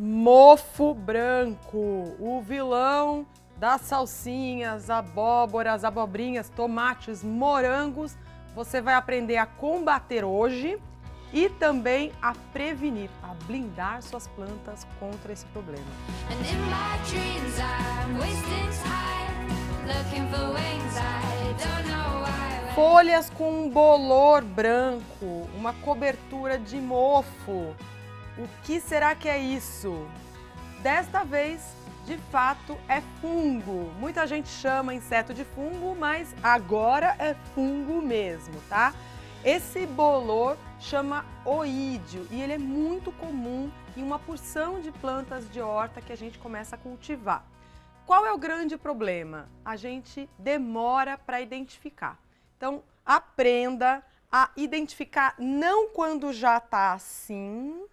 Mofo branco, o vilão das salsinhas, abóboras, abobrinhas, tomates, morangos. Você vai aprender a combater hoje e também a prevenir, a blindar suas plantas contra esse problema. Folhas com um bolor branco, uma cobertura de mofo. O que será que é isso? Desta vez, de fato, é fungo. Muita gente chama inseto de fungo, mas agora é fungo mesmo, tá? Esse bolor chama oídio e ele é muito comum em uma porção de plantas de horta que a gente começa a cultivar. Qual é o grande problema? A gente demora para identificar. Então, aprenda a identificar não quando já está assim,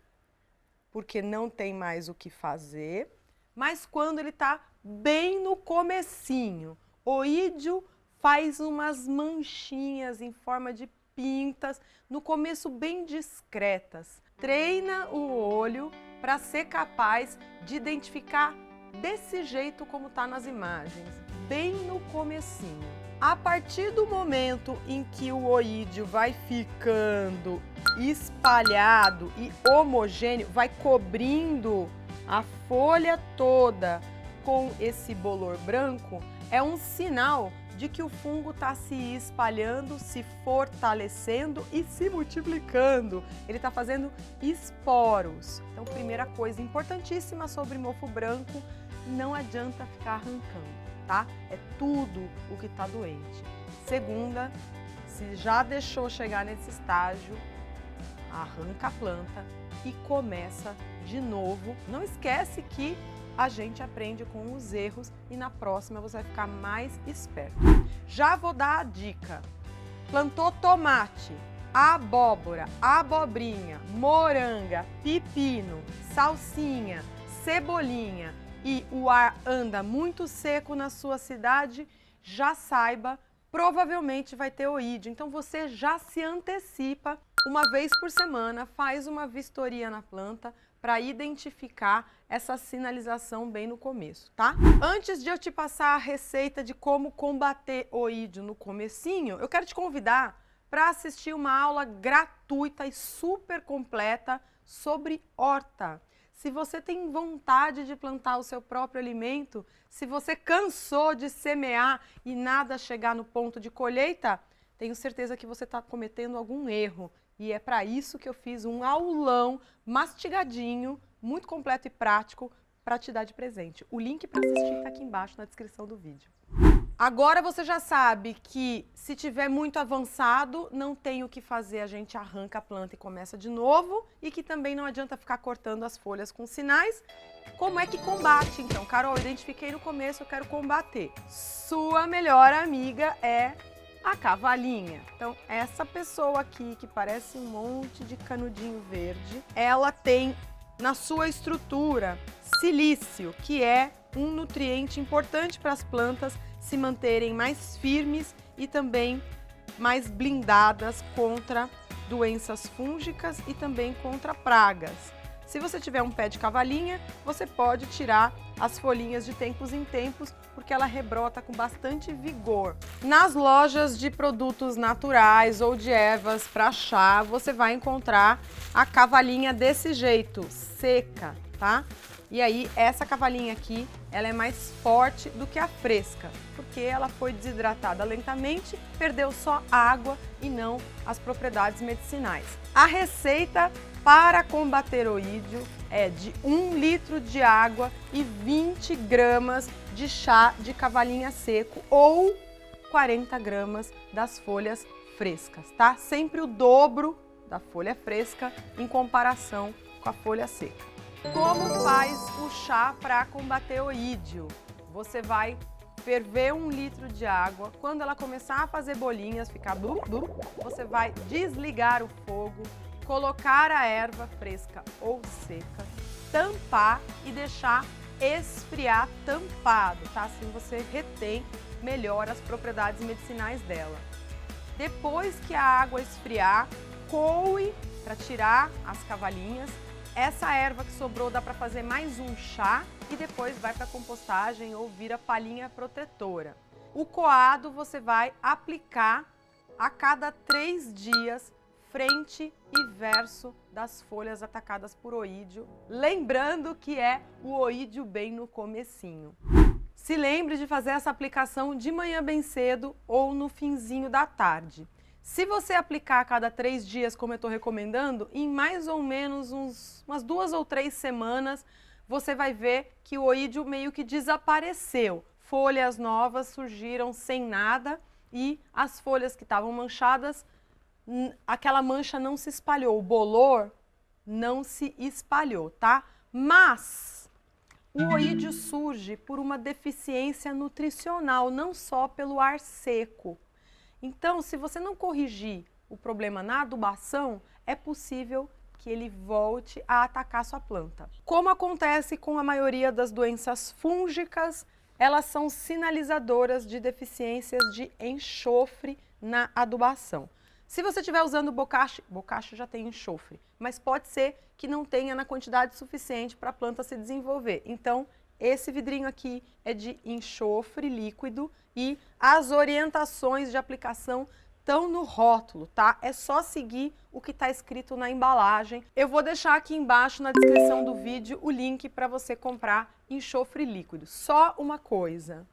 porque não tem mais o que fazer, mas quando ele está bem no comecinho. Oídio faz umas manchinhas em forma de pintas, no começo bem discretas. Treina o olho para ser capaz de identificar desse jeito como está nas imagens, bem no comecinho. A partir do momento em que o oídio vai ficando espalhado e homogêneo, vai cobrindo a folha toda com esse bolor branco, é um sinal de que o fungo está se espalhando, se fortalecendo e se multiplicando. Ele está fazendo esporos. Então, primeira coisa importantíssima sobre mofo branco, não adianta ficar arrancando, tá? É tudo o que está doente. Segunda, se já deixou chegar nesse estágio, arranca a planta e começa de novo. Não esquece que a gente aprende com os erros e na próxima você vai ficar mais esperto. Já vou dar a dica. Plantou tomate, abóbora, abobrinha, moranga, pepino, salsinha, cebolinha e o ar anda muito seco na sua cidade, já saiba, provavelmente vai ter oídio. Então você já se antecipa. Uma vez por semana, faz uma vistoria na planta para identificar essa sinalização bem no começo, tá? Antes de eu te passar a receita de como combater oídio no comecinho, eu quero te convidar para assistir uma aula gratuita e super completa sobre horta. Se você tem vontade de plantar o seu próprio alimento, se você cansou de semear e nada chegar no ponto de colheita, tenho certeza que você está cometendo algum erro. E é para isso que eu fiz um aulão mastigadinho, muito completo e prático, para te dar de presente. O link para assistir está aqui embaixo na descrição do vídeo. Agora você já sabe que se tiver muito avançado, não tem o que fazer, a gente arranca a planta e começa de novo, e que também não adianta ficar cortando as folhas com sinais. Como é que combate? Então, Carol, identifiquei no começo, eu quero combater. Sua melhor amiga é a cavalinha. Então, essa pessoa aqui, que parece um monte de canudinho verde, ela tem na sua estrutura silício, que é um nutriente importante para as plantas se manterem mais firmes e também mais blindadas contra doenças fúngicas e também contra pragas. Se você tiver um pé de cavalinha, você pode tirar as folhinhas de tempos em tempos, porque ela rebrota com bastante vigor. Nas lojas de produtos naturais ou de ervas para chá, você vai encontrar a cavalinha desse jeito, seca, tá? E aí, essa cavalinha aqui, ela é mais forte do que a fresca, porque ela foi desidratada lentamente, perdeu só água e não as propriedades medicinais. A receita para combater oídio é de 1 litro de água e 20 gramas de chá de cavalinha seco ou 40 gramas das folhas frescas, tá? Sempre o dobro da folha fresca em comparação com a folha seca. Como faz o chá para combater oídio? Você vai ferver 1 litro de água. Quando ela começar a fazer bolinhas, ficar você vai desligar o fogo, colocar a erva fresca ou seca, tampar e deixar esfriar tampado, tá? Assim você retém melhor as propriedades medicinais dela. Depois que a água esfriar, coe para tirar as cavalinhas Essa erva que sobrou dá para fazer mais um chá e depois vai para compostagem ou vira palhinha protetora. O coado você vai aplicar a cada 3 dias, frente e verso das folhas atacadas por oídio. Lembrando que é o oídio bem no comecinho. Se lembre de fazer essa aplicação de manhã bem cedo ou no finzinho da tarde. Se você aplicar a cada 3 dias, como eu estou recomendando, em mais ou menos umas 2 ou 3 semanas, você vai ver que o oídio meio que desapareceu. Folhas novas surgiram sem nada e as folhas que estavam manchadas, aquela mancha não se espalhou, o bolor não se espalhou, tá? Mas o oídio surge por uma deficiência nutricional, não só pelo ar seco. Então, se você não corrigir o problema na adubação, é possível que ele volte a atacar sua planta. Como acontece com a maioria das doenças fúngicas, elas são sinalizadoras de deficiências de enxofre na adubação. Se você estiver usando bocache já tem enxofre, mas pode ser que não tenha na quantidade suficiente para a planta se desenvolver. Então, esse vidrinho aqui é de enxofre líquido e as orientações de aplicação estão no rótulo, tá? É só seguir o que está escrito na embalagem. Eu vou deixar aqui embaixo na descrição do vídeo o link para você comprar enxofre líquido. Só uma coisa,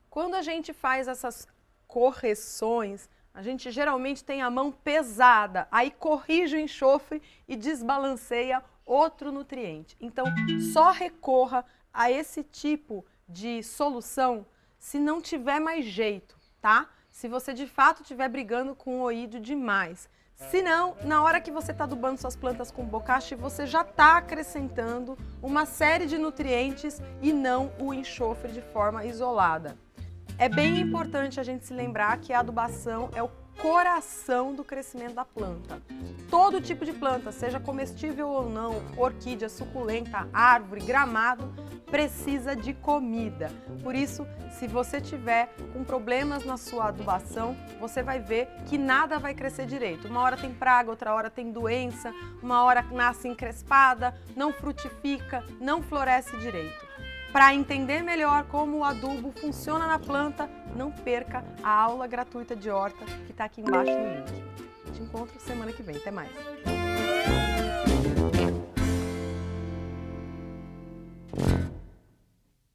quando a gente faz essas correções, a gente geralmente tem a mão pesada, aí corrige o enxofre e desbalanceia outro nutriente. Então, só recorra a esse tipo de solução se não tiver mais jeito, tá? Se você de fato estiver brigando com o oídio demais. Se não, na hora que você está adubando suas plantas com bocache, você já está acrescentando uma série de nutrientes e não o enxofre de forma isolada. É bem importante a gente se lembrar que a adubação é o coração do crescimento da planta. Todo tipo de planta, seja comestível ou não, orquídea, suculenta, árvore, gramado, precisa de comida. Por isso, se você tiver com problemas na sua adubação, você vai ver que nada vai crescer direito. Uma hora tem praga, outra hora tem doença, uma hora nasce encrespada, não frutifica, não floresce direito. Para entender melhor como o adubo funciona na planta, não perca a aula gratuita de horta que está aqui embaixo no link. Te encontro semana que vem. Até mais!